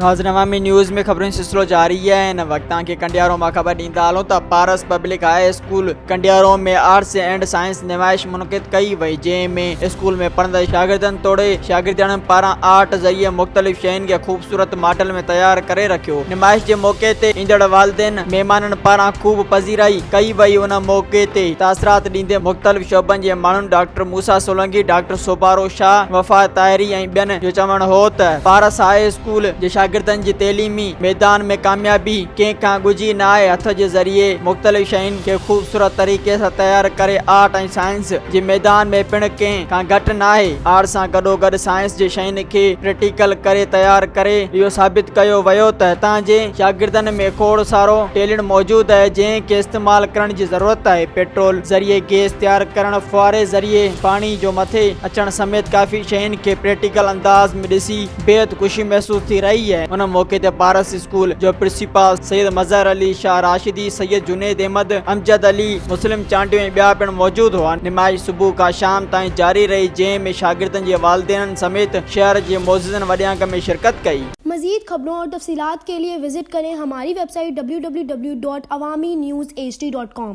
नाज़रीन अवामी न्यूज़ में खबरों सिलसिलो जारी है। इन वक्त के कंडियारों में खबर ॾींदा हलूं त पारस पब्लिक हाई स्कूल कंडियारों में आर्ट्स एंड साइंस नुमाइश मुनक़िद कई वई, जंहिंमें स्कूल में पढ़ंदड़ शागिर्दनि तोड़े शागिर्दनि पारां आर्ट ज़रिए मुख़्तलिफ़ शयुनि खे ख़ूबसूरत मॉडल में तैयार करे रखियो। नुमाइश जे मौके ते ईंदड़ वालिदैन महिमाननि पारां ख़ूब पज़ीराई कई वई। उन मौके ते तासरात ॾींदे मुख़्तलिफ़ शोबनि जे माण्हुनि डॉक्टर मूसा सोलंकी, डॉक्टर सोबारो शाह, वफ़ा ताहिरी ऐं ॿियनि जो चवणु हो त पारस हाई स्कूल जे शागिर्दनि जी तइलीमी मैदान में कामयाबी कंहिंखां ॻुझी न आहे। हथ जे ज़रिए मुख़्तलिफ़ शयुनि खे ख़ूबसूरत तरीक़े सां तैयार करे आर्ट ऐं साइंस जे मैदान में पिणु कंहिं खां घटि न आहे। आर्ट सां गॾोगॾु साइंस जे शयुनि खे प्रैक्टिकल करे तैयार करे इहो साबित कयो वियो त हितां जे शागिर्दनि में खोड़ सारो टैलेंट मौजूदु आहे, जंहिंखे इस्तेमाल करण जी ज़रूरत आहे। पेट्रोल ज़रिए गैस तैयार करण, फुआरे ज़रिए पाणी जो मथे अचण समेत काफ़ी शयुनि खे प्रैक्टिकल अंदाज़ में ॾिसी बेहद ख़ुशी महसूस थी रही है। उन मौके ते पारस स्कूल जो प्रिंसिपल सैयद मज़हर अली शाह राशिदी, सैयद जुनेद अहमद, अमजद अली, मुस्लिम चांडियो ऐं ॿिया पिणु मौजूद हुआ। नुमाइश सुबुह खां शाम ताईं जारी रही, जंहिंमें शागिर्दनि जे वालिदैन समेत शहर जे मोअज़्ज़िज़न वॾियांक में शिरकत कई। मज़ीद खबरों और तफसीलात के लिए विजिट करें हमारी वेबसाइट www.awamiNewsHD.com।